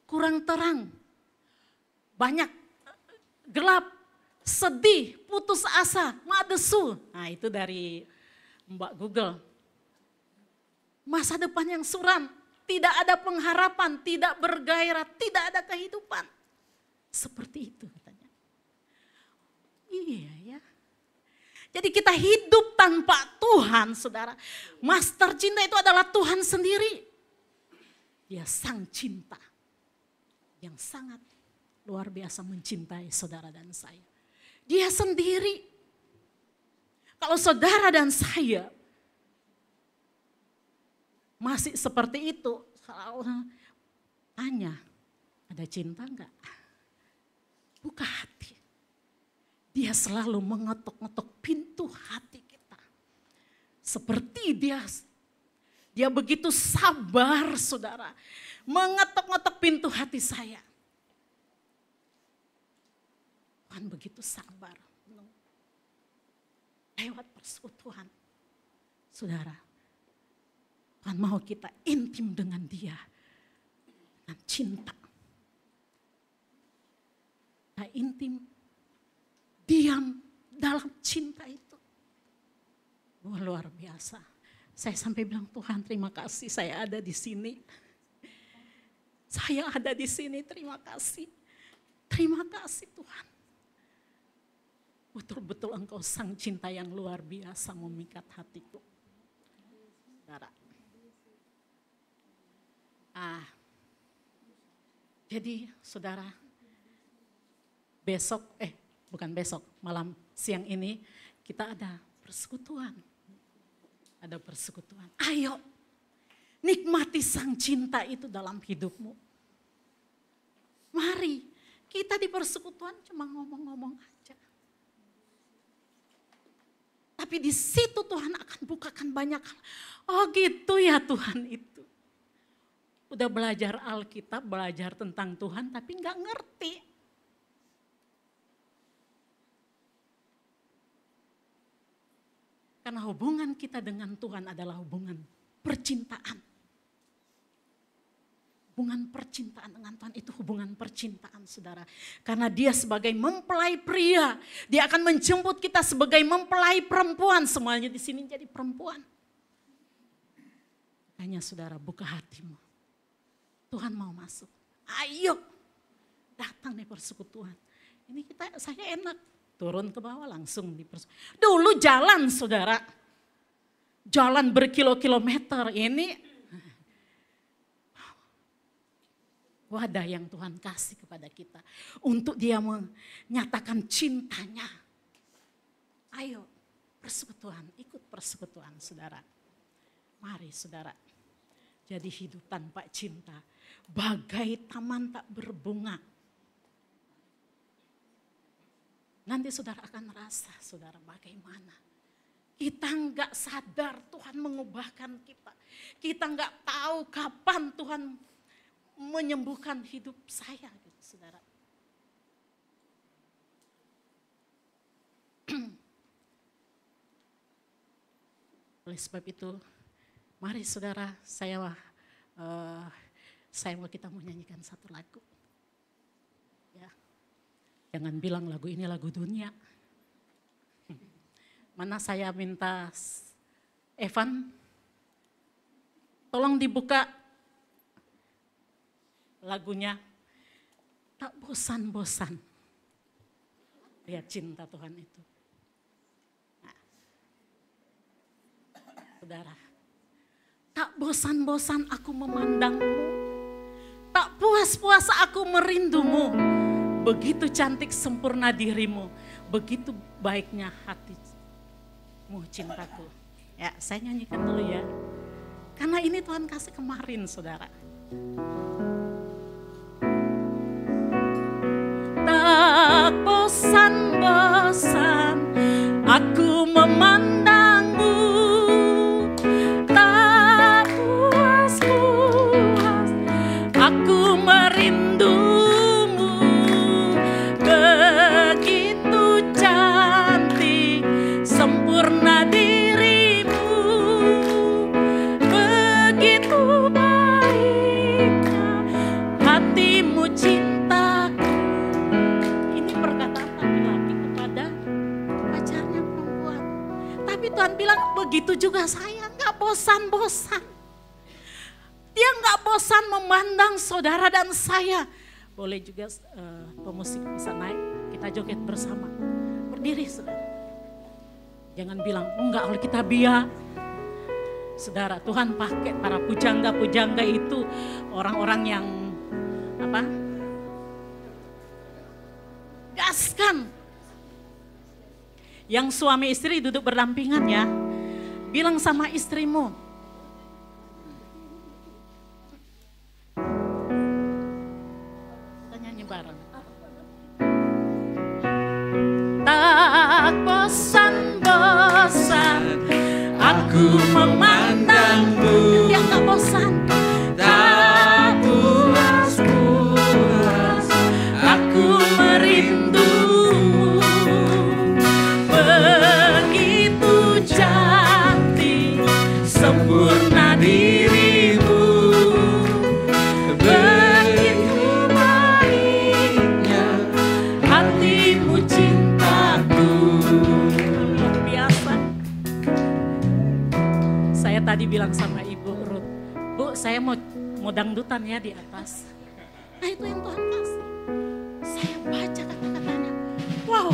Kurang terang, banyak gelap, sedih, putus asa, madesu. Nah itu dari Mbak Google. Masa depan yang suram, tidak ada pengharapan, tidak bergairah, tidak ada kehidupan. Seperti itu katanya. Iya ya. Jadi kita hidup tanpa Tuhan, saudara. Master cinta itu adalah Tuhan sendiri. Dia sang cinta yang sangat luar biasa mencintai saudara dan saya. Dia sendiri. Kalau saudara dan saya masih seperti itu, kalau tanya, ada cinta enggak? Buka hati. Dia selalu mengetuk-ngetuk pintu hati kita. Seperti dia begitu sabar, saudara. Mengetuk-ngetuk pintu hati saya. Tuhan begitu sabar. Lewat persekutuan. Saudara, Tuhan mau kita intim dengan dia. Dengan cinta. Kita intim. Diam dalam cinta itu. Luar biasa. Saya sampai bilang, Tuhan terima kasih saya ada di sini. Saya ada di sini, terima kasih. Terima kasih Tuhan. Betul-betul Engkau sang cinta yang luar biasa memikat hatiku. Saudara. Jadi saudara, malam siang ini kita ada persekutuan. Ada persekutuan. Ayo, nikmati sang cinta itu dalam hidupmu. Mari, kita di persekutuan cuma ngomong-ngomong aja. Tapi di situ Tuhan akan bukakan banyak hal. Oh gitu ya Tuhan itu. Udah belajar Alkitab, belajar tentang Tuhan tapi gak ngerti. Karena hubungan kita dengan Tuhan adalah hubungan percintaan. Hubungan percintaan dengan Tuhan itu hubungan percintaan saudara. Karena dia sebagai mempelai pria, dia akan menjemput kita sebagai mempelai perempuan. Semuanya di sini jadi perempuan. Hanya saudara buka hatimu. Tuhan mau masuk. Ayo datang di persekutuan. Ini saya enak. Turun ke bawah langsung di persekutuan. Dulu jalan saudara. Jalan berkilo-kilometer ini. Wadah yang Tuhan kasih kepada kita. Untuk dia menyatakan cintanya. Ayo persekutuan, ikut persekutuan saudara. Mari saudara. Jadi hidup tanpa cinta. Bagai taman tak berbunga. Nanti saudara akan merasa saudara bagaimana. Kita enggak sadar Tuhan mengubahkan kita. Kita enggak tahu kapan Tuhan menyembuhkan hidup saya gitu saudara. Oleh sebab itu mari saudara saya mau kita mau nyanyikan satu lagu. Ya. Jangan bilang lagu ini lagu dunia. Mana saya minta Evan, tolong dibuka lagunya. Tak bosan-bosan. Lihat cinta Tuhan itu. Nah, saudara, tak bosan-bosan aku memandangmu. Tak puas-puas aku merindumu. Begitu cantik sempurna dirimu, begitu baiknya hatimu cintaku. Ya, saya nyanyikan dulu ya. Karena ini Tuhan kasih kemarin, saudara. Tak bosan-bosan aku memandangmu, tak puas-puas aku merindumu. Sempurna dirimu, begitu baiknya hatimu cintaku. Ini perkataan laki-laki kepada pacarnya perempuan. Tapi Tuhan bilang begitu juga saya, gak bosan-bosan. Dia gak bosan memandang saudara dan saya. Boleh juga pemusik bisa naik, kita joget bersama. Berdiri saudara. Jangan bilang, enggak Alkitabiah. Saudara, Tuhan pakai para pujangga-pujangga itu orang-orang yang apa? Gaskan. Yang suami istri duduk berdampingan ya. Bilang sama istrimu. Kita nyanyi bareng. Tak bosan-bosan aku memandangmu. Dia tak bosan. Tak puas-puas aku merindumu. Begitu cantik sempurna dirimu. Begitu baiknya hatimu cintaku. Luar biasa. Saya tadi bilang sama Ibu Ruth, Bu, saya mau dangdutan ya di atas. Nah itu yang Tuhan kasih. Saya baca kata-katanya. Wow.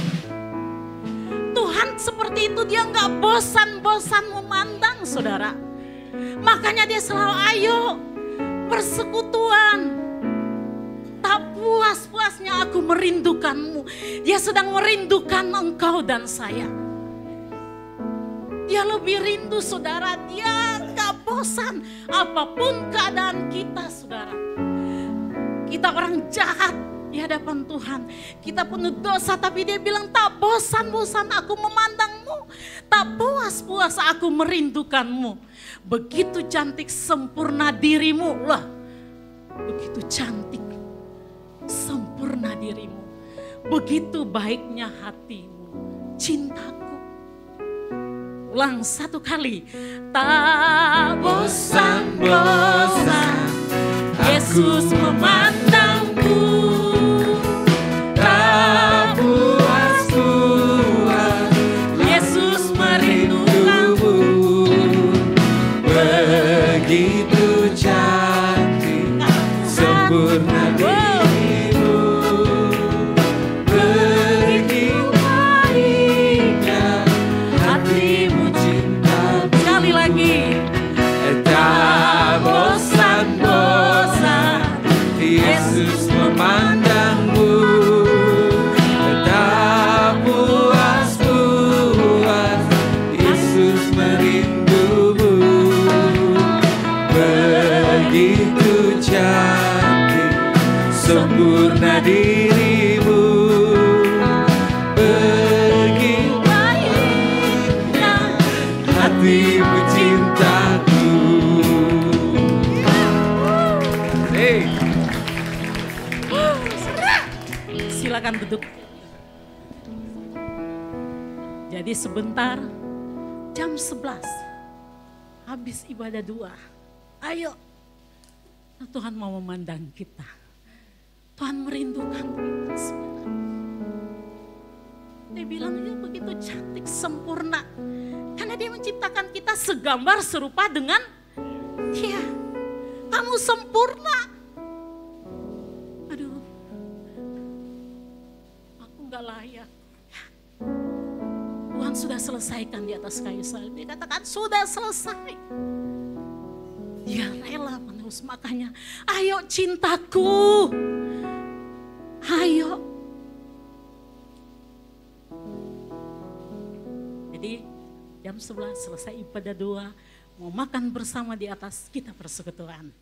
Tuhan seperti itu, dia gak bosan-bosan memandang saudara. Makanya dia selalu ayo persekutuan. Tak puas-puasnya aku merindukanmu. Dia sedang merindukan engkau dan saya. Dia lebih rindu saudara, dia gak bosan apapun keadaan kita saudara. Kita orang jahat di hadapan Tuhan. Kita penuh dosa tapi dia bilang tak bosan-bosan aku memandangmu. Tak puas-puas aku merindukanmu. Begitu cantik sempurna dirimu. Lah, begitu cantik sempurna dirimu. Begitu baiknya hatimu, cintaku. Ulang satu kali. Tak bosan-bosan Yesus memandangku. Tak puas-puas Yesus merindukanmu. Begitu cantik sempurna dirimu. Begitu baiknya hatimu cinta. Sekali lagi. Tak bosan-bosan Yesus memandangmu. Tak puas-puas Yesus merindumu. Begitu cantik sempurna dirimu. Begitu baiknya hatimu cintaku. Hey. Silakan duduk. Jadi sebentar, jam 11, habis ibadah 2. Ayo, Tuhan mau memandang kita. Tuhan merindukan kita saudara. Dia bilang dia begitu cantik, sempurna. Karena dia menciptakan kita segambar serupa dengan dia. Kamu sempurna. Aduh, aku gak layak. Tuhan sudah selesaikan di atas kayu salib. Dia katakan sudah selesai. Dia rela menebus, makanya ayo cintaku. Ayo. Jadi jam 11 selesai ibadah 2. Mau makan bersama di atas, kita persekutuan.